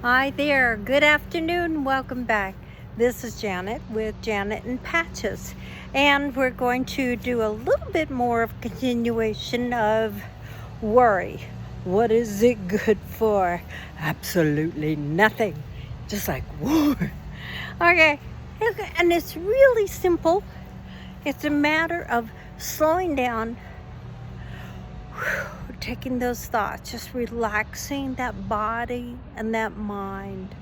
Hi there, good afternoon, welcome back. This is Janet with Janet and Patches, and we're going to do a little bit more of continuation of worry. What is it good for? Absolutely nothing, just like war. Okay, and it's really simple. It's a matter of slowing down, taking those thoughts, just relaxing that body and that mind.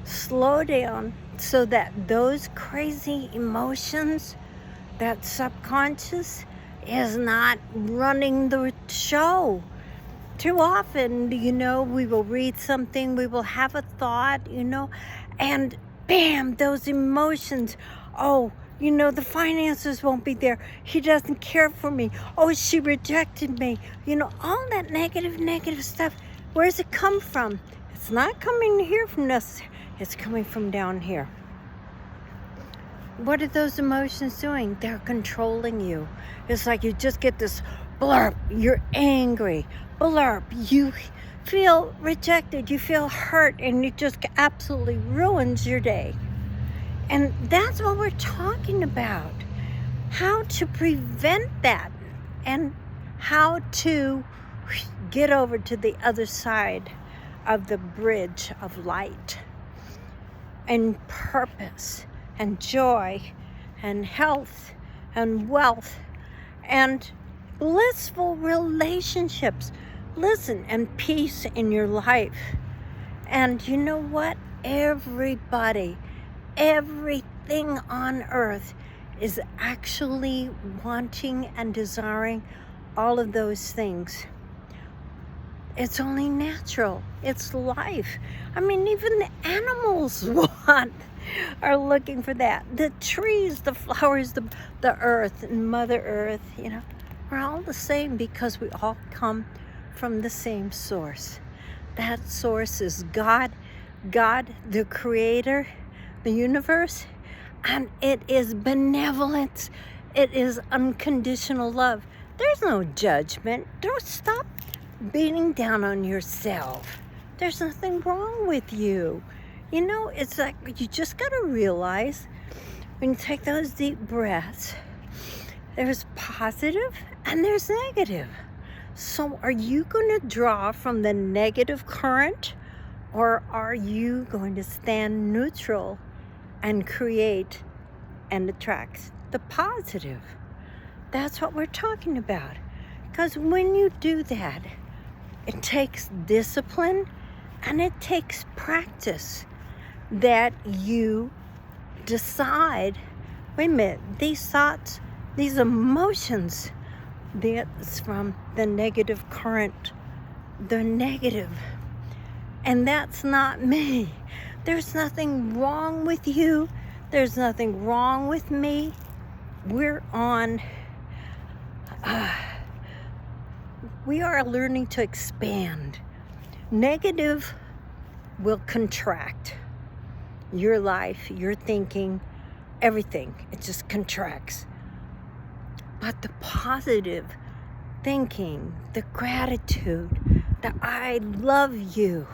Slow down so that those crazy emotions, that subconscious, is not running the show. Too often, we will read something, we will have a thought, and bam, those emotions. Oh, the finances won't be there. He doesn't care for me. Oh, she rejected me. All that negative stuff. Where does it come from? It's not coming here from us. It's coming from down here. What are those emotions doing? They're controlling you. It's like you just get this blurb. You're angry. Blurb. You feel rejected. You feel hurt. And it just absolutely ruins your day. And that's what we're talking about. How to prevent that. And how to get over to the other side of the bridge of light. And purpose. And joy. And health. And wealth. And blissful relationships. Listen, and peace in your life. And you know what? Everything on earth is actually wanting and desiring all of those things. It's only natural. It's life. I mean, even the animals are looking for that. The trees, the flowers, the earth, and Mother Earth, we're all the same because we all come from the same source. That source is God, the Creator, the universe, and it is benevolence. It is unconditional love. There's no judgment. Don't stop beating down on yourself. There's nothing wrong with you. It's like you just got to realize when you take those deep breaths, there's positive and there's negative. So are you going to draw from the negative current, or are you going to stand neutral and create and attract the positive? That's what we're talking about. Because when you do that, it takes discipline and it takes practice that you decide, wait a minute, these thoughts, these emotions, that's from the negative current. They're negative. And that's not me. There's nothing wrong with you. There's nothing wrong with me. We're on, we are learning to expand. Negative will contract your life, your thinking, everything. It just contracts. But the positive thinking, the gratitude, the I love you,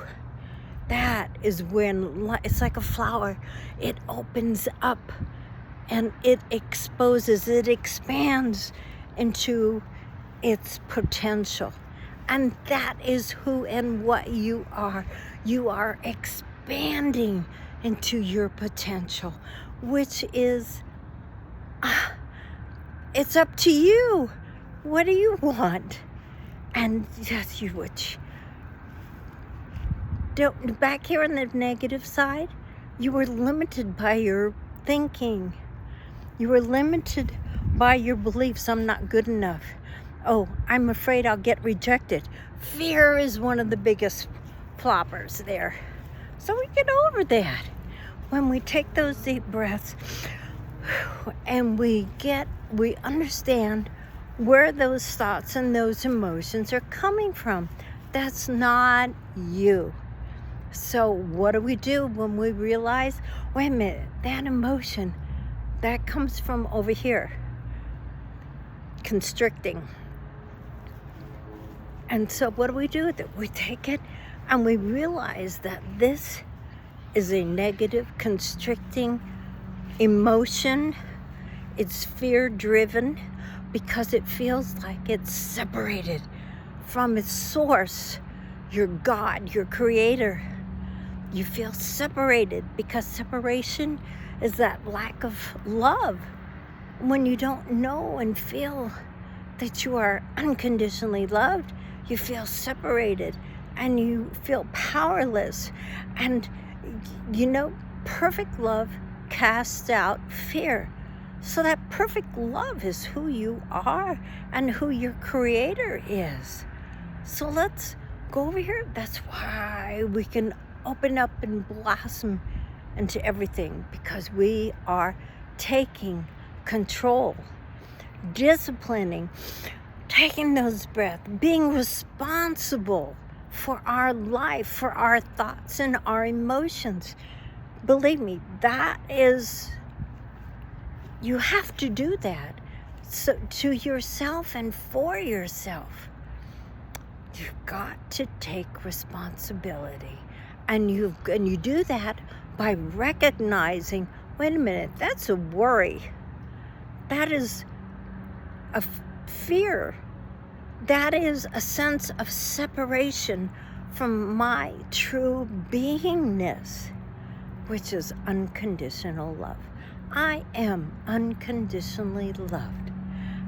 that is when it's like a flower. It opens up and it exposes, it expands into its potential. And that is who and what you are. You are expanding into your potential, which is, it's up to you. What do you want? And just back here on the negative side, you were limited by your thinking. You were limited by your beliefs. I'm not good enough. Oh, I'm afraid I'll get rejected. Fear is one of the biggest floppers there. So we get over that when we take those deep breaths and we understand where those thoughts and those emotions are coming from. That's not you. So what do we do when we realize, wait a minute, that emotion, that comes from over here, constricting. And so what do we do with it? We take it, And we realize that this is a negative, constricting emotion. It's fear-driven because it feels like it's separated from its source, your God, your creator. You feel separated because separation is that lack of love. When you don't know and feel that you are unconditionally loved, you feel separated and you feel powerless. And perfect love casts out fear. So that perfect love is who you are and who your creator is. So let's go over here. That's why we can open up and blossom into everything, because we are taking control, disciplining, taking those breaths, being responsible for our life, for our thoughts and our emotions. Believe me, you have to do that. So to yourself and for yourself. You've got to take responsibility. And you do that by recognizing, wait a minute, that's a worry. That is a fear. That is a sense of separation from my true beingness, which is unconditional love. I am unconditionally loved.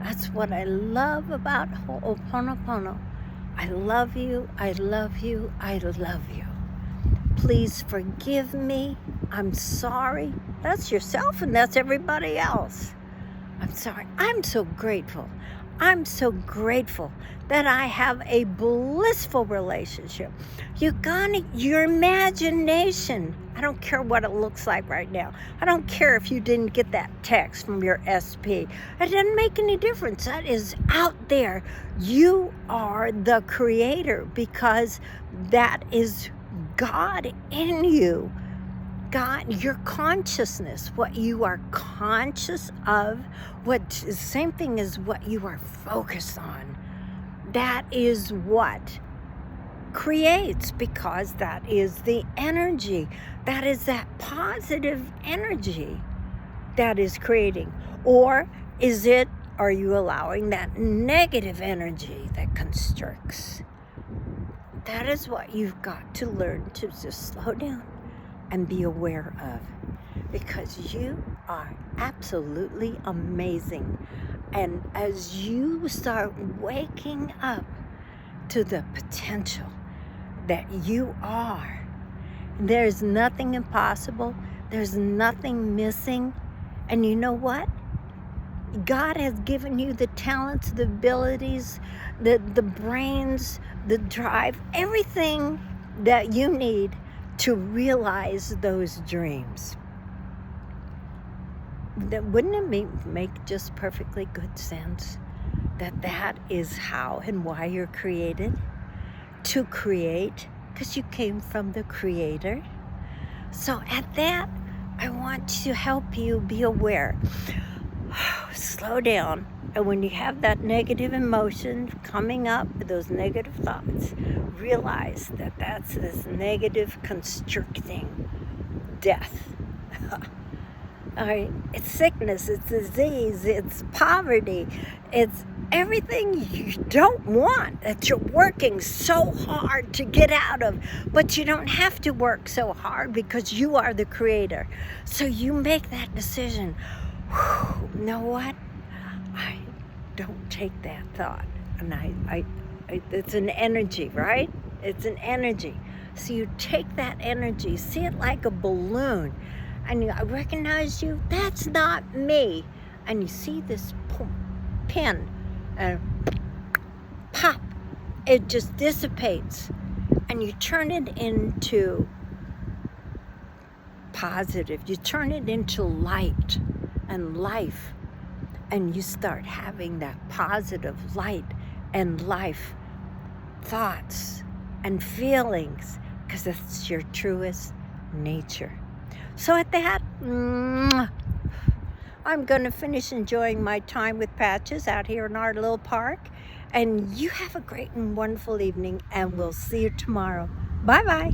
That's what I love about Ho'oponopono. I love you, I love you, I love you. Please forgive me. I'm sorry. That's yourself and that's everybody else. I'm sorry. I'm so grateful. I'm so grateful that I have a blissful relationship. Your imagination. I don't care what it looks like right now. I don't care if you didn't get that text from your SP. It doesn't make any difference. That is out there. You are the creator because that is God in you. God, your consciousness, what you are conscious of, what the same thing as what you are focused on. That is what creates, because that is the energy. That is that positive energy that is creating. Or are you allowing that negative energy that constricts? That is what you've got to learn to just slow down and be aware of, because you are absolutely amazing. And as you start waking up to the potential that you are, there's nothing impossible, there's nothing missing. And you know what? God has given you the talents, the abilities, the brains, the drive, everything that you need to realize those dreams. Wouldn't it make just perfectly good sense that is how and why you're created? To create, because you came from the creator. So at that, I want to help you be aware. Slow down. And when you have that negative emotion coming up, those negative thoughts, realize that that's this negative constricting death. All right, it's sickness, it's disease, it's poverty, it's everything you don't want that you're working so hard to get out of. But you don't have to work so hard because you are the creator. So you make that decision. You know what? I don't take that thought. And I it's an energy, right? It's an energy. So you take that energy, see it like a balloon, and I recognize you, that's not me. And you see this pin, and pop, it just dissipates. And you turn it into positive. You turn it into light and life. And you start having that positive light and life thoughts and feelings, because it's your truest nature. So at that, I'm going to finish enjoying my time with Patches out here in our little park. And you have a great and wonderful evening, and we'll see you tomorrow. Bye-bye.